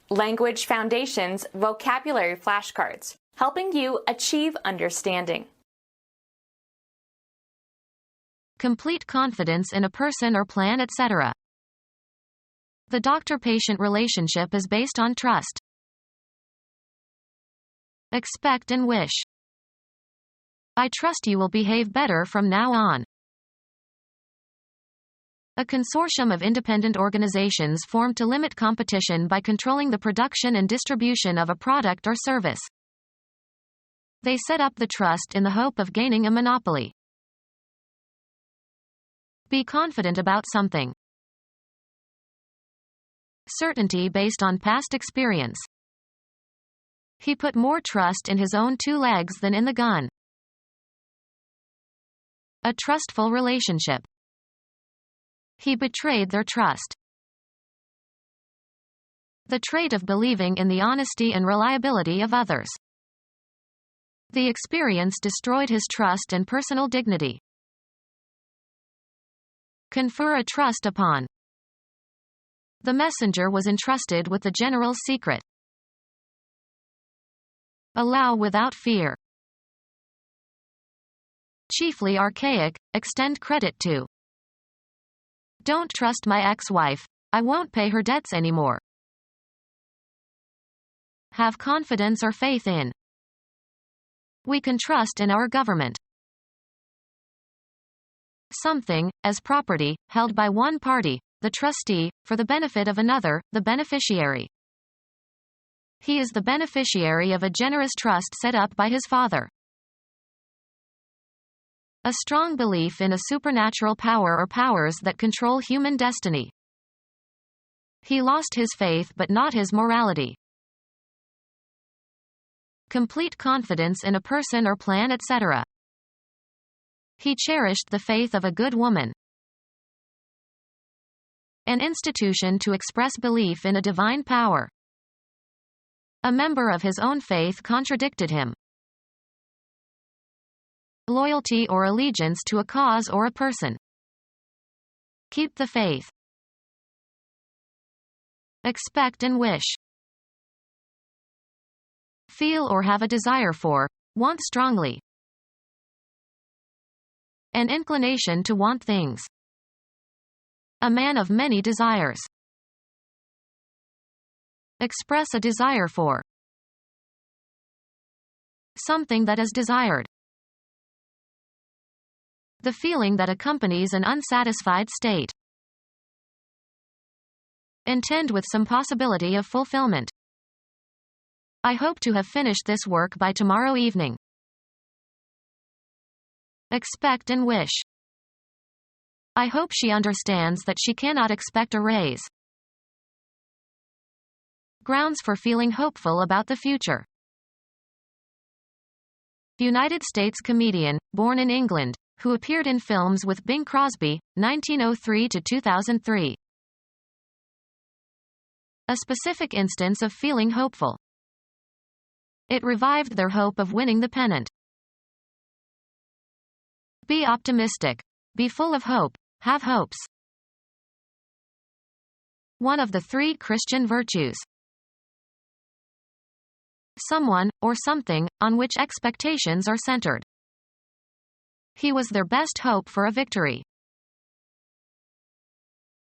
Language Foundations Vocabulary Flashcards, helping you achieve understanding. Complete confidence in a person or plan, etc. The doctor-patient relationship is based on trust. Expect and wish. I trust you will behave better from now on. A consortium of independent organizations formed to limit competition by controlling the production and distribution of a product or service. They set up the trust in the hope of gaining a monopoly. Be confident about something. Certainty based on past experience. He put more trust in his own 2 legs than in the gun. A trustful relationship. He betrayed their trust. The trait of believing in the honesty and reliability of others. The experience destroyed his trust and personal dignity. Confer a trust upon. The messenger was entrusted with the general's secret. Allow without fear. Chiefly archaic, extend credit to. Don't trust my ex-wife, I won't pay her debts anymore. Have confidence or faith in. We can trust in our government. Something, as property, held by one party, the trustee, for the benefit of another, the beneficiary. He is the beneficiary of a generous trust set up by his father. A strong belief in a supernatural power or powers that control human destiny. He lost his faith but not his morality. Complete confidence in a person or plan, etc. He cherished the faith of a good woman. An institution to express belief in a divine power. A member of his own faith contradicted him. Loyalty or allegiance to a cause or a person. Keep the faith. Expect and wish. Feel or have a desire for, want strongly. An inclination to want things. A man of many desires. Express a desire for. Something that is desired. The feeling that accompanies an unsatisfied state. Intend with some possibility of fulfillment. I hope to have finished this work by tomorrow evening. Expect and wish. I hope she understands that she cannot expect a raise. Grounds for feeling hopeful about the future. United States comedian, born in England, who appeared in films with Bing Crosby, 1903 to 2003. A specific instance of feeling hopeful. It revived their hope of winning the pennant. Be optimistic. Be full of hope. Have hopes. One of the 3 Christian virtues. Someone, or something, on which expectations are centered. He was their best hope for a victory.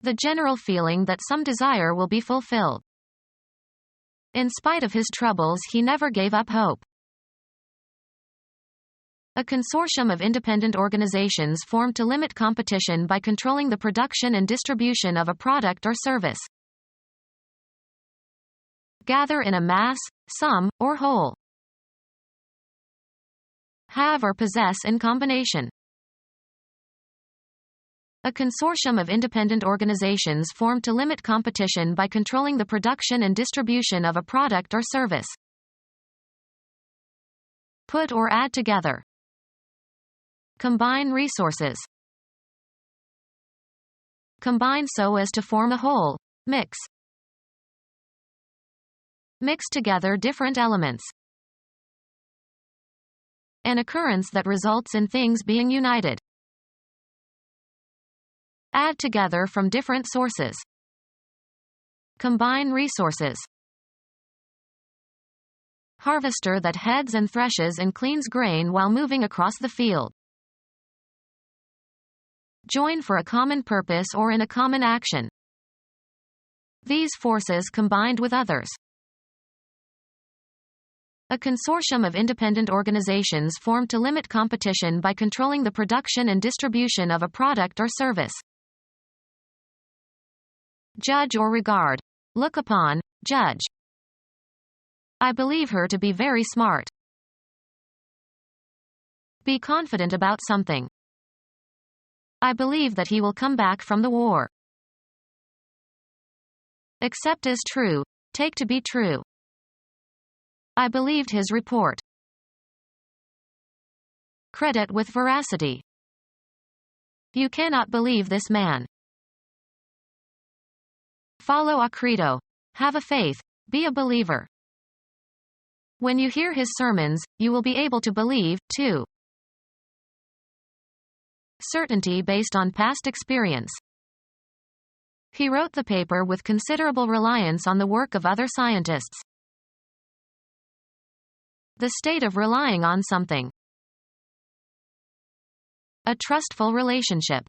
The general feeling that some desire will be fulfilled. In spite of his troubles, he never gave up hope. A consortium of independent organizations formed to limit competition by controlling the production and distribution of a product or service. Gather in a mass, some, or whole. Have or possess in combination. A consortium of independent organizations formed to limit competition by controlling the production and distribution of a product or service. Put or add together. Combine resources. Combine so as to form a whole. Mix. Mix together different elements. An occurrence that results in things being united. Add together from different sources. Combine resources. Harvester that heads and threshes and cleans grain while moving across the field. Join for a common purpose or in a common action. These forces combined with others. A consortium of independent organizations formed to limit competition by controlling the production and distribution of a product or service. Judge or regard. Look upon, judge. I believe her to be very smart. Be confident about something. I believe that he will come back from the war. Accept as true, take to be true. I believed his report. Credit with veracity. You cannot believe this man. Follow a credo. Have a faith, be a believer. When you hear his sermons, you will be able to believe, too. Certainty based on past experience. He wrote the paper with considerable reliance on the work of other scientists. The state of relying on something. A trustful relationship.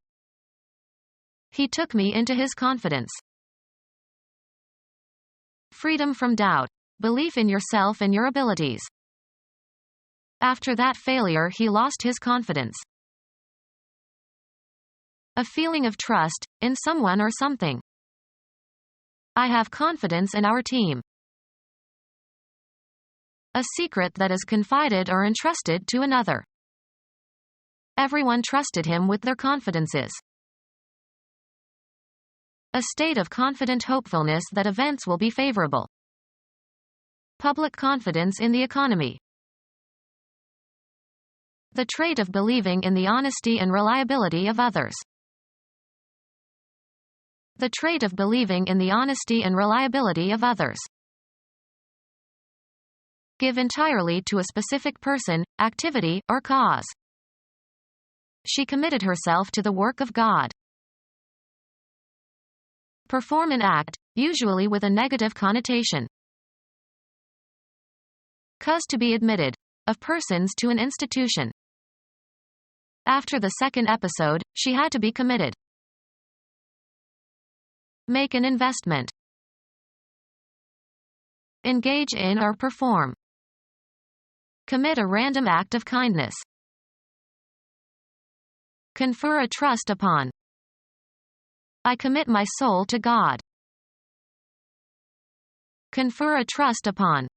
He took me into his confidence. Freedom from doubt. Belief in yourself and your abilities. After that failure, he lost his confidence. A feeling of trust, in someone or something. I have confidence in our team. A secret that is confided or entrusted to another. Everyone trusted him with their confidences. A state of confident hopefulness that events will be favorable. Public confidence in the economy. The trait of believing in the honesty and reliability of others. The trait of believing in the honesty and reliability of others. Give entirely to a specific person, activity, or cause. She committed herself to the work of God. Perform an act, usually with a negative connotation. Cause to be admitted, of persons to an institution. After the second episode, she had to be committed. Make an investment. Engage in or perform. Commit a random act of kindness. Confer a trust upon. I commit my soul to God. Confer a trust upon.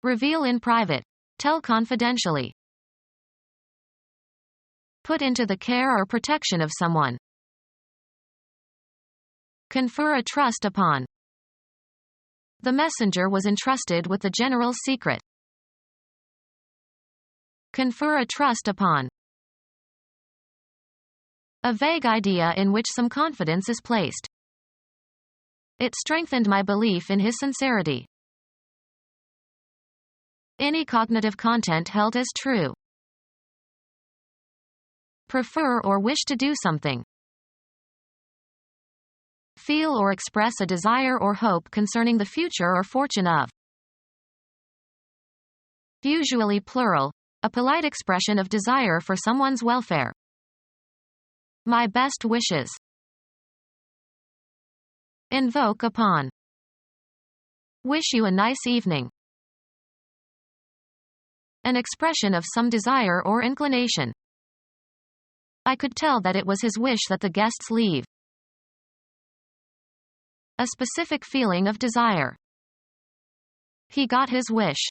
Reveal in private. Tell confidentially. Put into the care or protection of someone. Confer a trust upon. The messenger was entrusted with the general's secret. Confer a trust upon. A vague idea in which some confidence is placed. It strengthened my belief in his sincerity. Any cognitive content held as true. Prefer or wish to do something. Feel or express a desire or hope concerning the future or fortune of. Usually plural, a polite expression of desire for someone's welfare. My best wishes. Invoke upon. Wish you a nice evening. An expression of some desire or inclination. I could tell that it was his wish that the guests leave. A specific feeling of desire. He got his wish.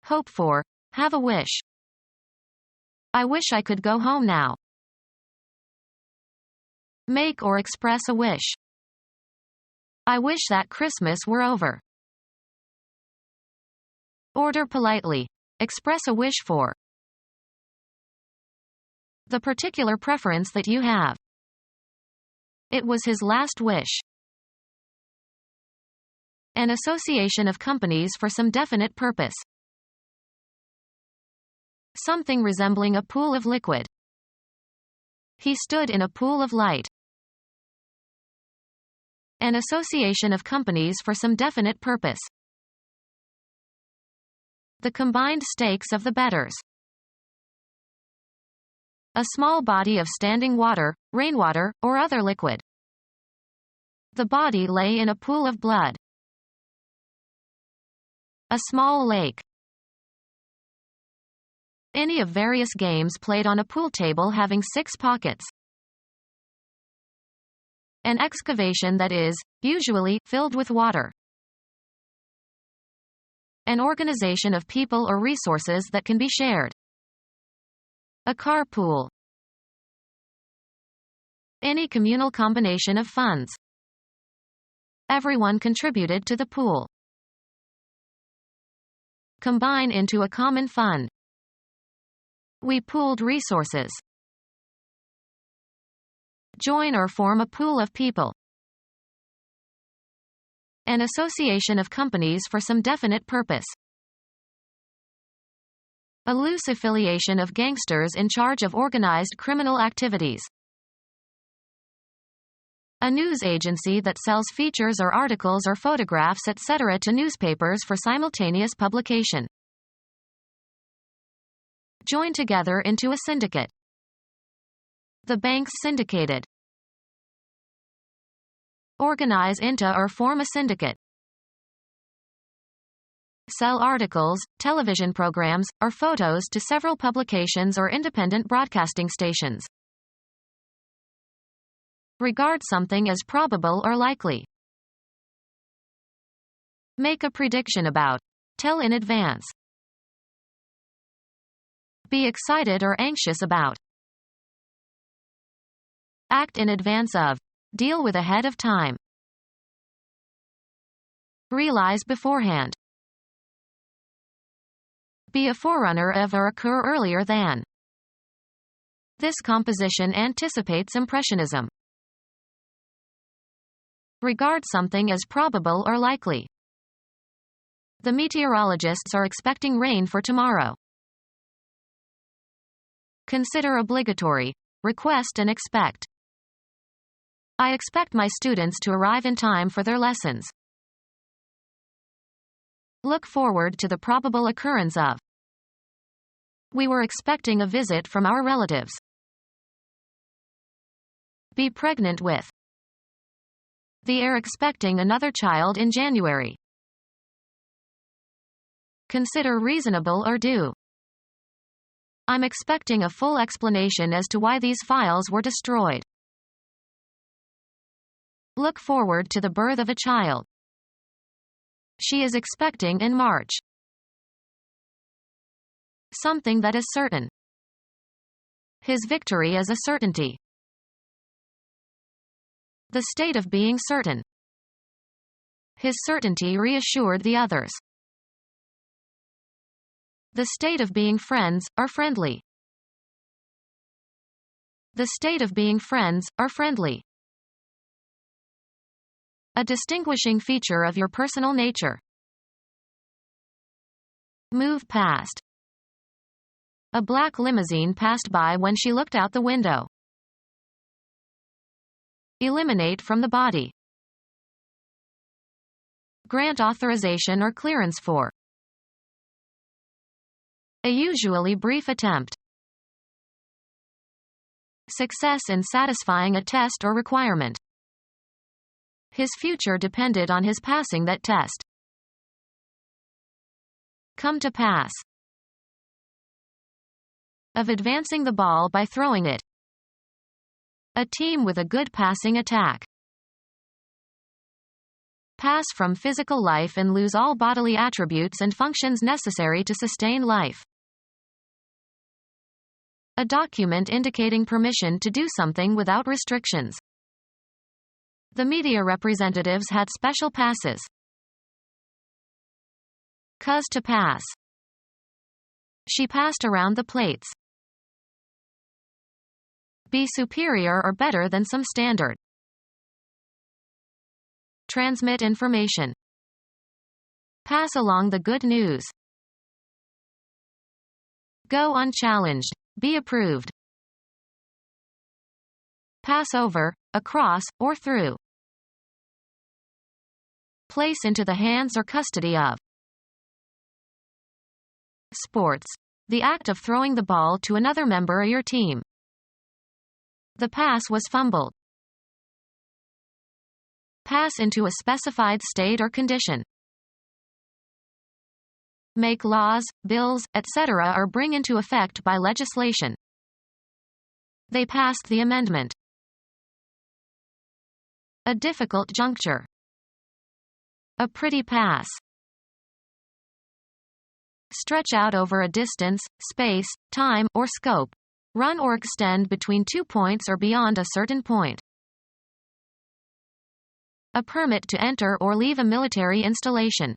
Hope for. Have a wish. I wish I could go home now. Make or express a wish. I wish that Christmas were over. Order politely. Express a wish for. The particular preference that you have. It was his last wish. An association of companies for some definite purpose. Something resembling a pool of liquid. He stood in a pool of light. An association of companies for some definite purpose. The combined stakes of the bettors. A small body of standing water, rainwater, or other liquid. The body lay in a pool of blood. A small lake. Any of various games played on a pool table having 6 pockets. An excavation that is, usually, filled with water. An organization of people or resources that can be shared. A carpool. Any communal combination of funds. Everyone contributed to the pool. Combine into a common fund. We pooled resources. Join or form a pool of people. An association of companies for some definite purpose. A loose affiliation of gangsters in charge of organized criminal activities. A news agency that sells features or articles or photographs etc. to newspapers for simultaneous publication. Join together into a syndicate. The banks syndicated. Organize into or form a syndicate. Sell articles, television programs, or photos to several publications or independent broadcasting stations. Regard something as probable or likely. Make a prediction about. Tell in advance. Be excited or anxious about. Act in advance of. Deal with ahead of time. Realize beforehand. Be a forerunner of or occur earlier than. This composition anticipates Impressionism. Regard something as probable or likely. The meteorologists are expecting rain for tomorrow. Consider obligatory. Request and expect. I expect my students to arrive in time for their lessons. Look forward to the probable occurrence of. We were expecting a visit from our relatives. Be pregnant with. They are expecting another child in January. Consider reasonable or due. I'm expecting a full explanation as to why these files were destroyed. Look forward to the birth of a child. She is expecting in March. Something that is certain. His victory is a certainty. The state of being certain. His certainty reassured the others. The state of being friends, or friendly. The state of being friends, or friendly. A distinguishing feature of your personal nature. Move past. A black limousine passed by when she looked out the window. Eliminate from the body. Grant authorization or clearance for. A usually brief attempt. Success in satisfying a test or requirement. His future depended on his passing that test. Come to pass. Of advancing the ball by throwing it. A team with a good passing attack. Pass from physical life and lose all bodily attributes and functions necessary to sustain life. A document indicating permission to do something without restrictions. The media representatives had special passes. Cuz to pass. She passed around the plates. Be superior or better than some standard. Transmit information. Pass along the good news. Go unchallenged. Be approved. Pass over, across, or through. place into the hands or custody of. Sports. The act of throwing the ball to another member of your team. The pass was fumbled. Pass into a specified state or condition. Make laws, bills, etc. or bring into effect by legislation. They passed the amendment. A difficult juncture. A pretty pass. Stretch out over a distance, space, time, or scope. Run or extend between 2 points or beyond a certain point. A permit to enter or leave a military installation.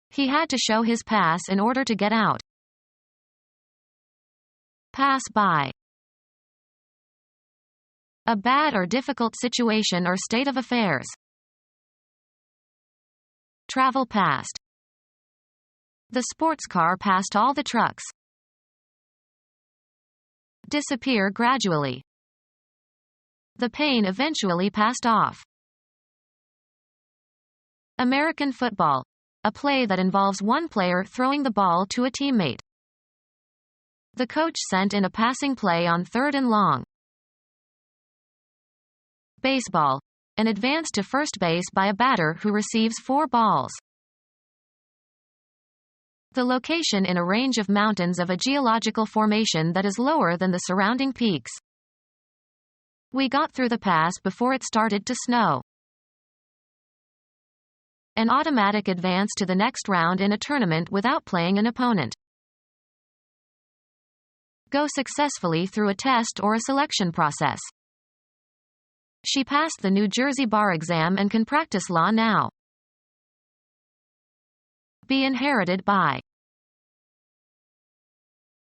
He had to show his pass in order to get out. Pass by. A bad or difficult situation or state of affairs. Travel past. The sports car passed all the trucks. Disappear gradually. The pain eventually passed off. American football. A play that involves one player throwing the ball to a teammate. The coach sent in a passing play on 3rd and long. Baseball. An advance to first base by a batter who receives 4 balls. The location in a range of mountains of a geological formation that is lower than the surrounding peaks. We got through the pass before it started to snow. An automatic advance to the next round in a tournament without playing an opponent. Go successfully through a test or a selection process. She passed the New Jersey bar exam and can practice law now. Be inherited by.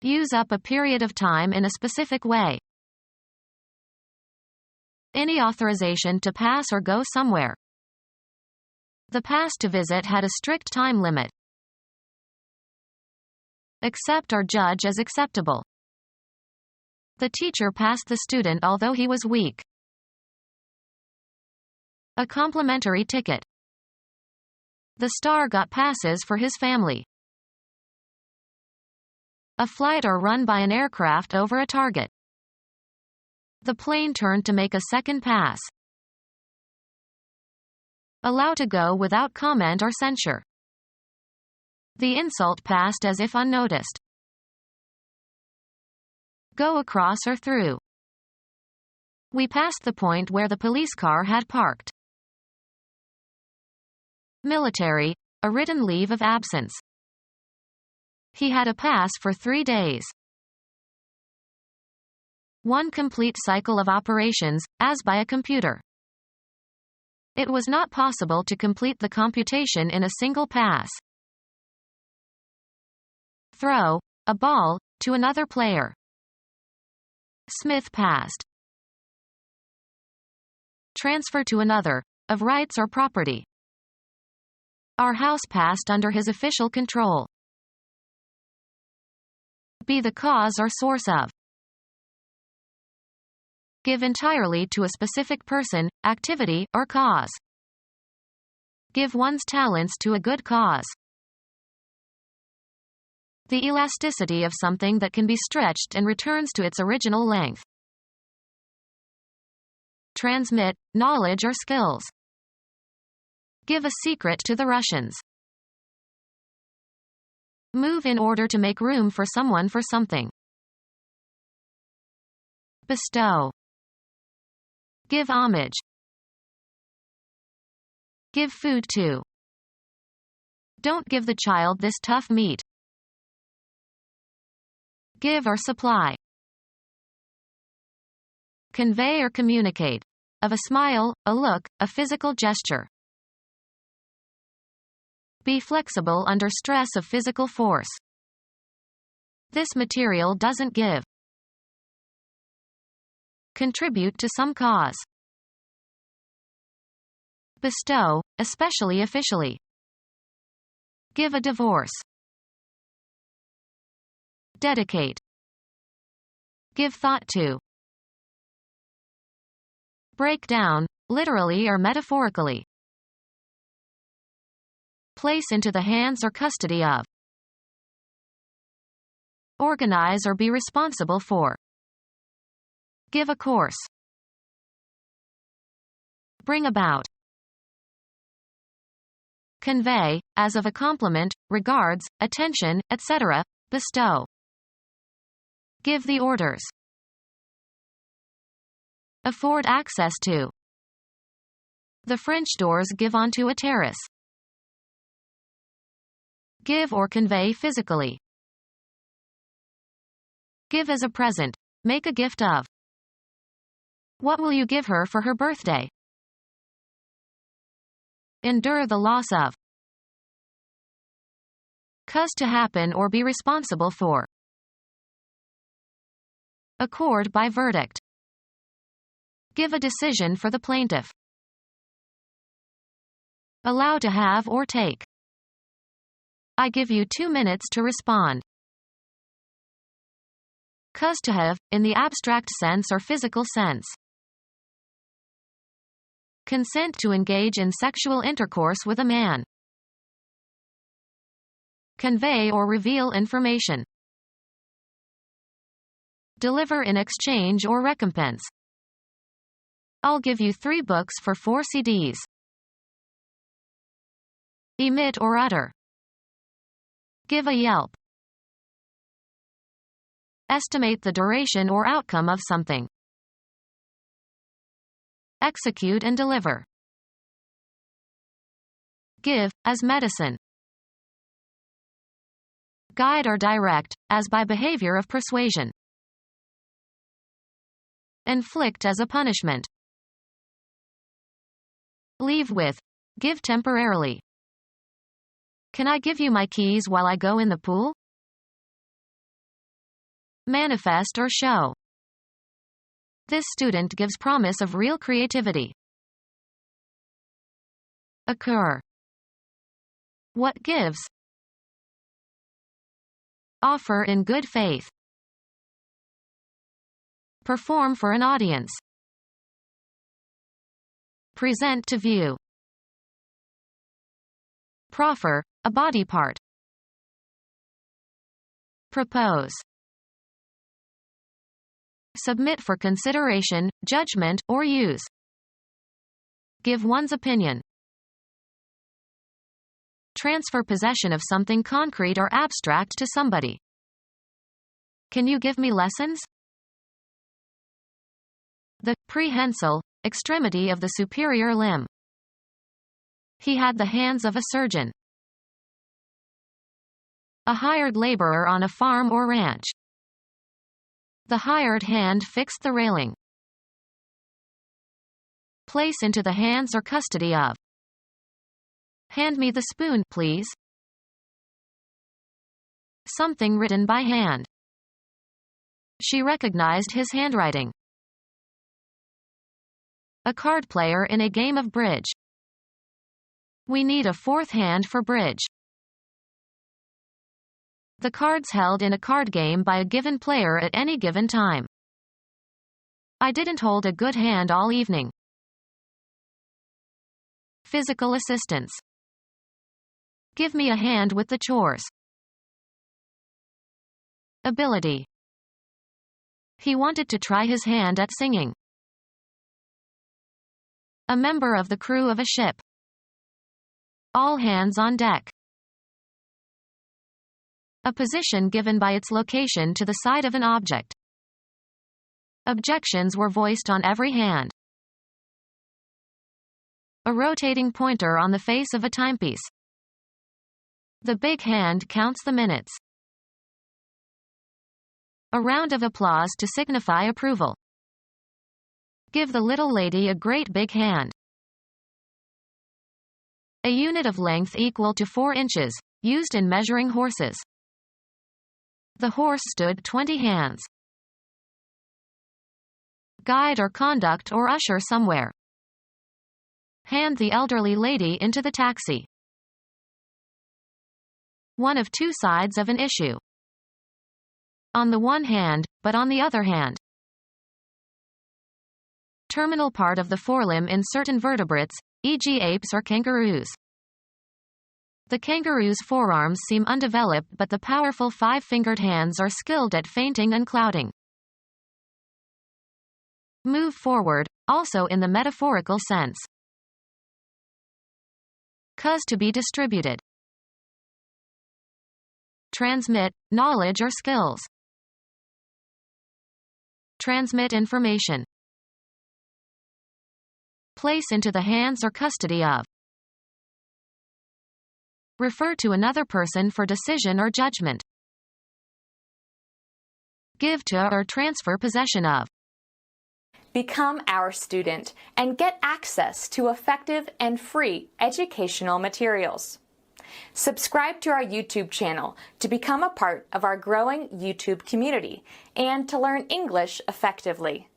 Use up a period of time in a specific way. Any authorization to pass or go somewhere. The pass to visit had a strict time limit. Accept or judge as acceptable. The teacher passed the student although he was weak. A complimentary ticket. The star got passes for his family. A flight or run by an aircraft over a target. The plane turned to make a second pass. Allow to go without comment or censure. The insult passed as if unnoticed. Go across or through. We passed the point where the police car had parked. Military. A written leave of absence. He had a pass for 3 days. One complete cycle of operations, as by a computer. It was not possible to complete the computation in a single pass. Throw. A ball, to another player. Smith passed. Transfer to another, of rights or property. Our house passed under his official control. Be the cause or source of. Give entirely to a specific person, activity, or cause. Give one's talents to a good cause. The elasticity of something that can be stretched and returns to its original length. Transmit, knowledge or skills. Give a secret to the Russians. Move in order to make room for someone for something. Bestow. Give homage. Give food to. Don't give the child this tough meat. Give or supply. Convey or communicate. Of a smile, a look, a physical gesture. Be flexible under stress of physical force. This material doesn't give. Contribute to some cause. Bestow, especially officially. Give a divorce. Dedicate. Give thought to. Break down, literally or metaphorically. Place into the hands or custody of. Organize or be responsible for. Give a course. Bring about. Convey, as of a compliment, regards, attention, etc., bestow. Give the orders. Afford access to. The French doors give onto a terrace. Give or convey physically. Give as a present. Make a gift of. What will you give her for her birthday? Endure the loss of. Cause to happen or be responsible for. Accord by verdict. Give a decision for the plaintiff. Allow to have or take. I give you 2 minutes to respond. Cause to have, in the abstract sense or physical sense. Consent to engage in sexual intercourse with a man. Convey or reveal information. Deliver in exchange or recompense. I'll give you 3 books for 4 CDs. Emit or utter. Give a yelp. Estimate the duration or outcome of something. Execute and deliver. Give, as medicine. Guide or direct, as by behavior of persuasion. Inflict as a punishment. Leave with. Give temporarily. Can I give you my keys while I go in the pool? Manifest or show. This student gives promise of real creativity. Occur. What gives? Offer in good faith. Perform for an audience. Present to view. Proffer, a body part. Propose. Submit for consideration, judgment, or use. Give one's opinion. Transfer possession of something concrete or abstract to somebody. Can you give me lessons? The prehensile extremity of the superior limb. He had the hands of a surgeon. A hired laborer on a farm or ranch. The hired hand fixed the railing. Place into the hands or custody of. Hand me the spoon, please. Something written by hand. She recognized his handwriting. A card player in a game of bridge. We need a 4th hand for bridge. The cards held in a card game by a given player at any given time. I didn't hold a good hand all evening. Physical assistance. Give me a hand with the chores. Ability. He wanted to try his hand at singing. A member of the crew of a ship. All hands on deck. A position given by its location to the side of an object. Objections were voiced on every hand. A rotating pointer on the face of a timepiece. The big hand counts the minutes. A round of applause to signify approval. Give the little lady a great big hand. A unit of length equal to 4 inches, used in measuring horses. The horse stood 20 hands. Guide or conduct or usher somewhere. Hand the elderly lady into the taxi. One of 2 sides of an issue. On the one hand, but on the other hand. Terminal part of the forelimb in certain vertebrates, e.g. apes or kangaroos. The kangaroo's forearms seem undeveloped, but the powerful five-fingered hands are skilled at feinting and clouting. Move forward, also in the metaphorical sense. Cause to be distributed. Transmit, knowledge or skills. Transmit information. Place into the hands or custody of. Refer to another person for decision or judgment. Give to or transfer possession of. Become our student and get access to effective and free educational materials. Subscribe to our YouTube channel to become a part of our growing YouTube community and to learn English effectively.